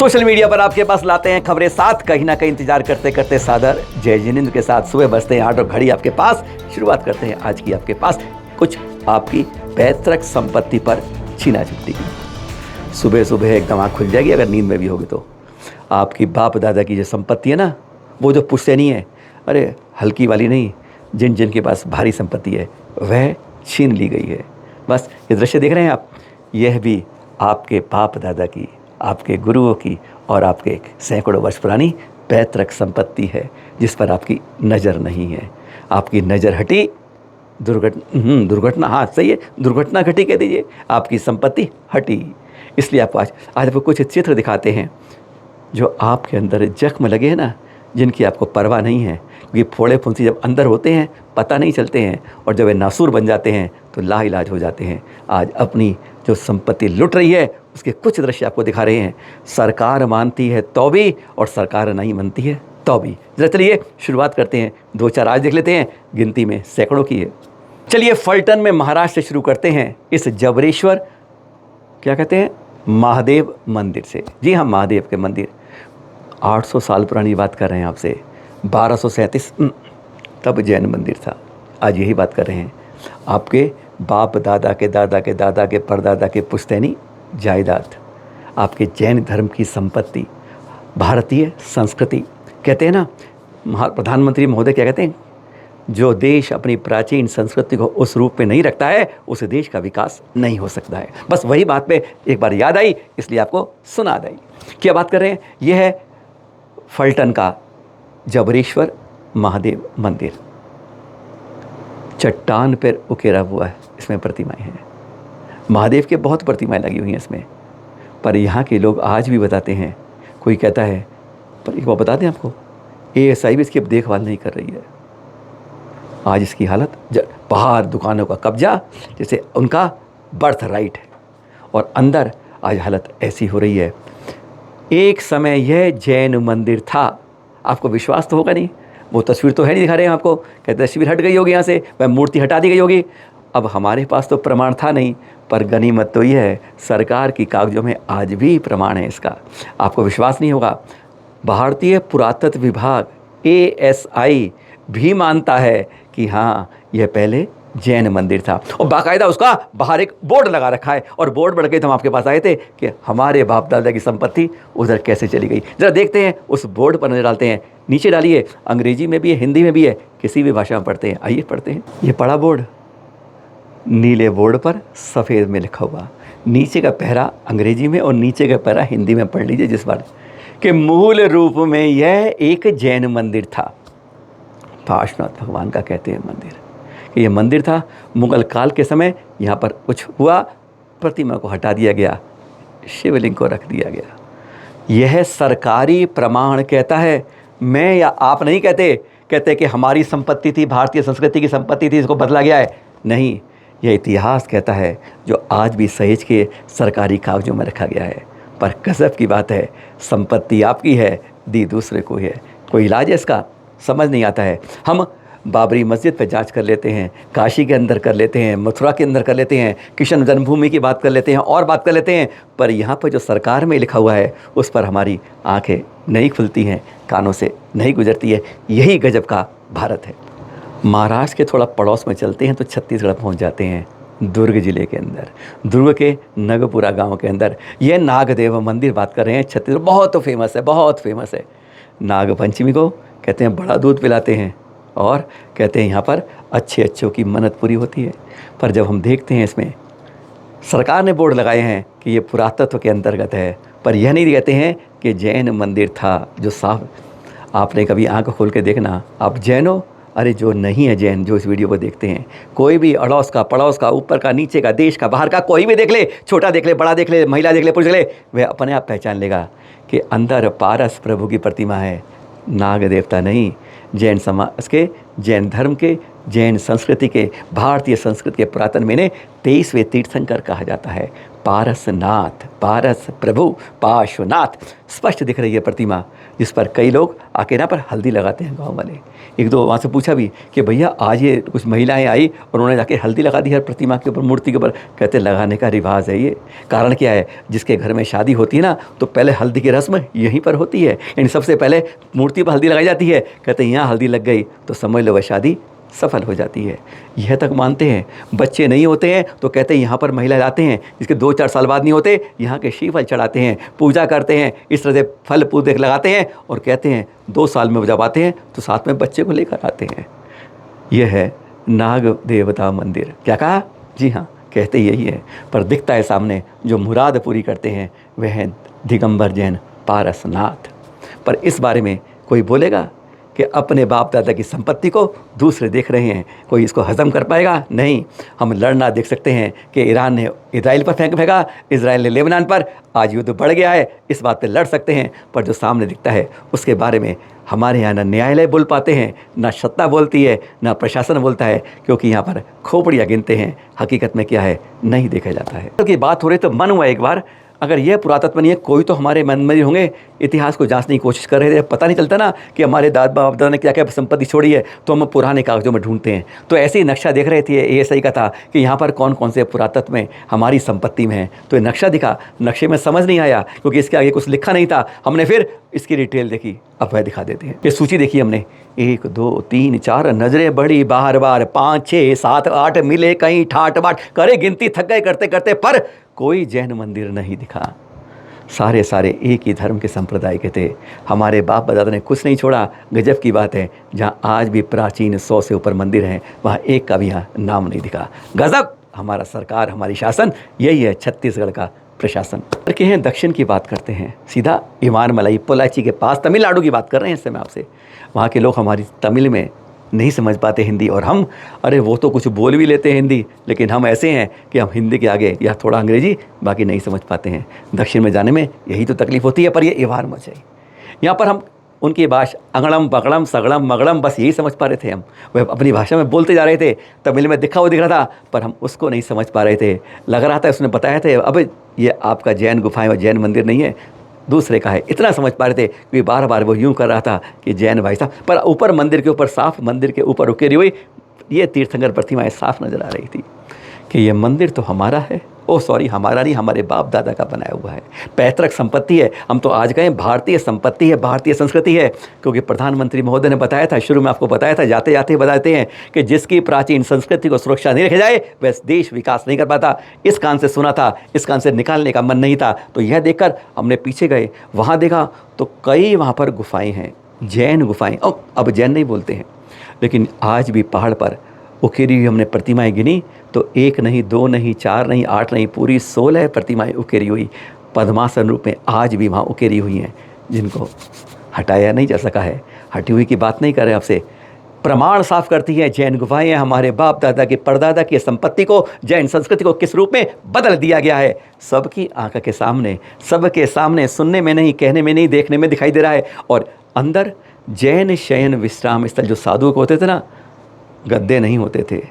Social media पर आपके पास लाते हैं खबरें साथ, कहीं ना कहीं इंतजार करते करते सादर जय जिनेंद्र के साथ सुबह बजते हैं 8 और घड़ी आपके पास। शुरुआत करते हैं आज की आपके पास कुछ आपकी पैतृक संपत्ति पर छीना झपटी की। सुबह सुबह एकदम आँख खुल जाएगी अगर नींद में भी होगी तो। आपकी बाप दादा की जो संपत्ति है ना, वो जो पुश्तैनी है, अरे हल्की वाली नहीं, जिन जिन के पास भारी संपत्ति है वह छीन ली गई है। बस ये दृश्य देख रहे हैं आप, यह भी आपके बाप दादा की, आपके गुरुओं की और आपके एक सैकड़ों वर्ष पुरानी पैतृक संपत्ति है जिस पर आपकी नज़र नहीं है। आपकी नज़र हटी, दुर्घटना, हाँ सही है, दुर्घटना घटी कह दीजिए, आपकी संपत्ति हटी। इसलिए आपको आज आपको कुछ चित्र दिखाते हैं जो आपके अंदर जख्म लगे हैं ना, जिनकी आपको परवाह नहीं है, क्योंकि फोड़े फुंसी जब अंदर होते हैं पता नहीं चलते हैं, और जब वे नासूर बन जाते हैं तो लाइलाज हो जाते हैं। आज अपनी जो संपत्ति लुट रही है उसके कुछ दृश्य आपको दिखा रहे हैं। सरकार मानती है तो भी और सरकार नहीं मानती है तो भी। जरा चलिए शुरुआत करते हैं, 2-4 आज देख लेते हैं, गिनती में सैकड़ों की है। चलिए फलटन में महाराष्ट्र से शुरू करते हैं, इस जबरेश्वर क्या कहते हैं महादेव मंदिर से। जी हाँ, महादेव के मंदिर 800 साल पुरानी बात कर रहे हैं आपसे। 1237 तब जैन मंदिर था। आज यही बात कर रहे हैं। आपके बाप दादा के दादा के दादा के परदादा के पुश्तैनी जायदाद, आपके जैन धर्म की संपत्ति, भारतीय संस्कृति। कहते हैं ना, प्रधानमंत्री महोदय क्या कहते हैं, जो देश अपनी प्राचीन संस्कृति को उस रूप में नहीं रखता है उस देश का विकास नहीं हो सकता है। बस वही बात पे एक बार याद आई, इसलिए आपको सुना दी। क्या बात कर रहे हैं, यह है फलटन का जबरेश्वर महादेव मंदिर। चट्टान पर उकेरा हुआ है, इसमें प्रतिमाएं हैं। महादेव के बहुत प्रतिमाएं लगी हुई हैं इसमें, पर यहाँ के लोग आज भी बताते हैं, कोई कहता है, पर एक बात बता दें आपको, ASI भी इसकी देखभाल नहीं कर रही है। आज इसकी हालत, बाहर दुकानों का कब्जा जैसे उनका बर्थ राइट है, और अंदर आज हालत ऐसी हो रही है। एक समय यह जैन मंदिर था, आपको विश्वास तो होगा नहीं, वो तस्वीर तो है नहीं दिखा रहे हैं आपको, कहते तस्वीर हट गई होगी यहाँ से, वह मूर्ति हटा दी गई होगी। अब हमारे पास तो प्रमाण था नहीं, पर गनीमत तो यह है सरकार की कागजों में आज भी प्रमाण है इसका। आपको विश्वास नहीं होगा, भारतीय पुरातत्व विभाग ASI भी मानता है कि हाँ यह पहले जैन मंदिर था, और बाकायदा उसका बाहर एक बोर्ड लगा रखा है, और बोर्ड बढ़ के तो हम आपके पास आए थे कि हमारे बाप दादा की संपत्ति उधर कैसे चली गई। जरा देखते हैं, उस बोर्ड पर नजर डालते हैं। नीचे डालिए, अंग्रेजी में भी है, हिंदी में भी है, किसी भी भाषा में पढ़ते हैं। आइए पढ़ते हैं। ये पढ़ा बोर्ड, नीले बोर्ड पर सफ़ेद में लिखा हुआ, नीचे का पहरा अंग्रेजी में और नीचे का पहरा हिंदी में पढ़ लीजिए जिस बार कि मूल रूप में यह एक जैन मंदिर था। पार्श्वनाथ भगवान का कहते हैं मंदिर कि यह मंदिर था। मुगल काल के समय यहाँ पर कुछ हुआ, प्रतिमा को हटा दिया गया, शिवलिंग को रख दिया गया। यह सरकारी प्रमाण कहता है, मैं या आप नहीं कहते। कहते कि हमारी संपत्ति थी, भारतीय संस्कृति की संपत्ति थी, इसको बदला गया है। नहीं, यह इतिहास कहता है, जो आज भी सहेज के सरकारी कागजों में रखा गया है। पर गज़ब की बात है, संपत्ति आपकी है, दी दूसरे को है। कोई इलाज है इसका, समझ नहीं आता है। हम बाबरी मस्जिद पे जांच कर लेते हैं, काशी के अंदर कर लेते हैं, मथुरा के अंदर कर लेते हैं, कृष्ण जन्मभूमि की बात कर लेते हैं और बात कर लेते हैं, पर यहाँ पर जो सरकार में लिखा हुआ है उस पर हमारी आंखें नहीं खुलती हैं, कानों से नहीं गुजरती है। यही गजब का भारत है। महाराष्ट्र के थोड़ा पड़ोस में चलते हैं तो छत्तीसगढ़ पहुँच जाते हैं, दुर्ग जिले के अंदर, दुर्ग के नगपुरा गांव के अंदर। यह नागदेव मंदिर बात कर रहे हैं। छत्तीसगढ़ बहुत फेमस है, बहुत फेमस है। नाग पंचमी को कहते हैं बड़ा दूध पिलाते हैं, और कहते हैं यहाँ पर अच्छों की मन्नत पूरी होती है। पर जब हम देखते हैं, इसमें सरकार ने बोर्ड लगाए हैं कि ये पुरातत्व के अंतर्गत है, पर यह नहीं कहते हैं कि जैन मंदिर था। जो साफ, आपने कभी आंख खोल के देखना, आप जैन हो, अरे जो नहीं है जैन, जो इस वीडियो को देखते हैं, कोई भी अड़ोस का, पड़ोस का, ऊपर का, नीचे का, देश का, बाहर का, कोई भी देख ले, छोटा देख ले, बड़ा देख ले, महिला देख ले, पुरुष देख ले, वह अपने आप पहचान लेगा कि अंदर पारस प्रभु की प्रतिमा है, नाग देवता नहीं। जैन समाज के, जैन धर्म के, जैन संस्कृति के, भारतीय संस्कृति के पुरातन में 23वें तीर्थंकर कहा जाता है। पारसनाथ, पारस प्रभु पार्श्वनाथ, स्पष्ट दिख रही है प्रतिमा, जिस पर कई लोग आके ना पर हल्दी लगाते हैं गांव वाले। एक दो वहाँ से पूछा भी कि भैया आज ये कुछ महिलाएं आई और उन्होंने जाके हल्दी लगा दी है प्रतिमा के ऊपर, मूर्ति के ऊपर। कहते लगाने का रिवाज है ये। कारण क्या है, जिसके घर में शादी होती है ना तो पहले हल्दी की रस्म यहीं पर होती है, यानी सबसे पहले मूर्ति पर हल्दी लगाई जाती है। कहते हैं यहाँ हल्दी लग गई तो समझ लो वह शादी सफल हो जाती है। यह तक मानते हैं। बच्चे नहीं होते हैं तो कहते हैं यहाँ पर महिला लाते हैं, जिसके 2-4 साल बाद नहीं होते यहाँ के श्रीफल चढ़ाते हैं, पूजा करते हैं, इस तरह से फल पूजे लगाते हैं और कहते हैं 2 साल में जब आते हैं तो साथ में बच्चे को लेकर आते हैं। यह है नाग देवता मंदिर। क्या कहा? जी हाँ, कहते यही है, पर दिखता है सामने जो मुराद पूरी करते हैं वह है दिगंबर जैन पारसनाथ। पर इस बारे में कोई बोलेगा कि अपने बाप दादा की संपत्ति को दूसरे देख रहे हैं, कोई इसको हजम कर पाएगा? नहीं। हम लड़ना देख सकते हैं कि ईरान ने इजराइल पर फेंका, इजराइल ने लेबनान पर, आज युद्ध बढ़ गया है, इस बात पे लड़ सकते हैं। पर जो सामने दिखता है उसके बारे में हमारे यहाँ ना न्यायालय बोल पाते हैं, ना सत्ता बोलती है, ना प्रशासन बोलता है, क्योंकि यहाँ पर खोपड़ियाँ गिनते हैं, हकीकत में क्या है नहीं देखा जाता है। क्योंकि बात हो रही तो मन हुआ एक बार, अगर यह पुरातत्व नहीं है, कोई तो हमारे मन में होंगे इतिहास को जांचने की कोशिश कर रहे थे। पता नहीं चलता ना कि हमारे दादा बाप दादा ने क्या क्या संपत्ति छोड़ी है, तो हम पुराने कागजों में ढूंढते हैं। तो ऐसे ही नक्शा देख रहे थे, ASI का था कि यहाँ पर कौन कौन से पुरातत्व में हमारी संपत्ति में है। तो ये नक्शा दिखा, नक्शे में समझ नहीं आया क्योंकि इसके आगे कुछ लिखा नहीं था। हमने फिर इसकी डिटेल देखी, अब वह दिखा देते हैं। ये सूची देखी हमने, 1 2 3 4, नजरें बड़ी बार बार, 5 6 7 8, मिले कहीं ठाट बाट, करे गिनती थक गए करते करते, पर कोई जैन मंदिर नहीं दिखा। सारे एक ही धर्म के संप्रदाय के थे। हमारे बाप दादा ने कुछ नहीं छोड़ा। गजब की बात है, जहाँ आज भी प्राचीन 100 से ऊपर मंदिर हैं, वहाँ एक का भी यहाँ नाम नहीं दिखा। गजब! हमारा सरकार, हमारी शासन, यही है छत्तीसगढ़ का प्रशासन। के हैं दक्षिण की बात करते हैं, सीधा इमानमलाई पोलाची के पास तमिलनाडु की बात कर रहे हैं। इससे मैं आपसे, वहाँ के लोग हमारी तमिल में नहीं समझ पाते हिंदी, और हम, अरे वो तो कुछ बोल भी लेते हैं हिंदी, लेकिन हम ऐसे हैं कि हम हिंदी के आगे या थोड़ा अंग्रेजी, बाकी नहीं समझ पाते हैं। दक्षिण में जाने में यही तो तकलीफ होती है। पर ये इवार मच है, यहाँ पर हम उनकी भाषा अगड़म पगड़म सगड़म मगड़म बस यही समझ पा रहे थे। हम वह अपनी भाषा में बोलते जा रहे थे, तमिल में दिख रहा था, पर हम उसको नहीं समझ पा रहे थे। लग रहा था उसने बताया थे, अब ये आपका जैन गुफाएं और जैन मंदिर नहीं है, दूसरे का है, इतना समझ पा रहे थे। क्योंकि बार बार वो यूँ कर रहा था कि जैन भाई साहब, पर ऊपर मंदिर के ऊपर साफ, मंदिर के ऊपर उकेरी हुई ये तीर्थंकर प्रतिमाएं साफ नजर आ रही थी कि ये मंदिर तो हमारा है। हमारा नहीं, हमारे बाप दादा का बनाया हुआ है, पैतृक संपत्ति है। हम तो आज कहें भारतीय संपत्ति है, भारतीय संस्कृति है, क्योंकि प्रधानमंत्री महोदय ने बताया था, शुरू में आपको बताया था, जाते जाते बताते हैं कि जिसकी प्राचीन संस्कृति को सुरक्षा नहीं रखा जाए वह देश विकास नहीं कर पाता। इस कान से सुना था, इस कान से निकालने का मन नहीं था। तो यह देखकर हमने पीछे गए, वहाँ देखा तो कई वहाँ पर गुफाएँ हैं, जैन गुफाएँ। अब जैन नहीं बोलते हैं, लेकिन आज भी पहाड़ पर उकेरी हुई हमने प्रतिमाएं गिनी तो 1 नहीं, 2 नहीं, 4 नहीं, 8 नहीं, पूरी 16 प्रतिमाएं उकेरी हुई पद्मासन रूप में आज भी वहाँ उकेरी हुई हैं, जिनको हटाया नहीं जा सका है। हटी हुई की बात नहीं कर रहे आपसे, प्रमाण साफ करती है। जैन गुफाएं हमारे बाप दादा के परदादा की संपत्ति को, जैन संस्कृति को किस रूप में बदल दिया गया है, सबकी आंख के सामने, सबके सामने, सुनने में नहीं, कहने में नहीं, देखने में दिखाई दे रहा है। और अंदर जैन शयन विश्राम स्थल, जो साधुओं को होते थे ना, गद्दे नहीं होते थे,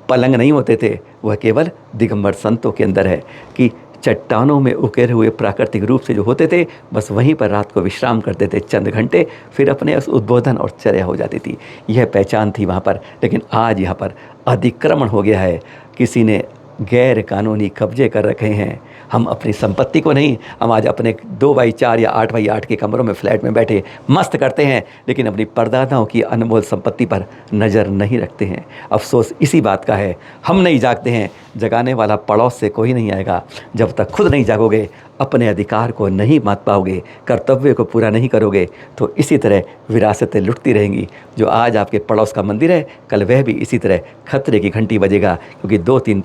पलंग नहीं होते थे, वह केवल दिगंबर संतों के अंदर है कि चट्टानों में उकेरे हुए प्राकृतिक रूप से जो होते थे, बस वहीं पर रात को विश्राम करते थे चंद घंटे, फिर अपने उद्बोधन और चर्या हो जाती थी। यह पहचान थी वहाँ पर। लेकिन आज यहाँ पर अतिक्रमण हो गया है, किसी ने गैर कानूनी कब्जे कर रखे हैं। हम अपनी संपत्ति को नहीं, हम आज अपने 2x4 या 8x8 के कमरों में, फ्लैट में बैठे मस्त करते हैं, लेकिन अपनी परदादाओं की अनमोल संपत्ति पर नज़र नहीं रखते हैं। अफसोस इसी बात का है, हम नहीं जागते हैं, जगाने वाला पड़ोस से कोई नहीं आएगा। जब तक खुद नहीं जागोगे, अपने अधिकार को नहीं मान पाओगे, कर्तव्य को पूरा नहीं करोगे, तो इसी तरह विरासतें लुटती रहेंगी। जो आज आपके पड़ोस का मंदिर है, कल वह भी इसी तरह खतरे की घंटी बजेगा, क्योंकि 2-3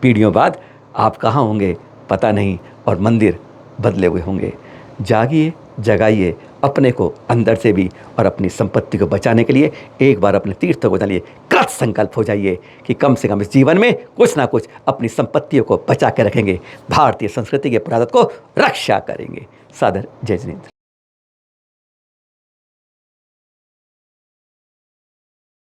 पीढ़ियों बाद आप कहाँ होंगे पता नहीं, और मंदिर बदले हुए होंगे। जागिए, जगाइए अपने को अंदर से भी, और अपनी संपत्ति को बचाने के लिए एक बार अपने तीर्थों को डालिए, कृत संकल्प हो जाइए कि कम से कम इस जीवन में कुछ ना कुछ अपनी संपत्तियों को बचा के रखेंगे, भारतीय संस्कृति के पुरातत्व को रक्षा करेंगे। सादर जय जिनेंद्र।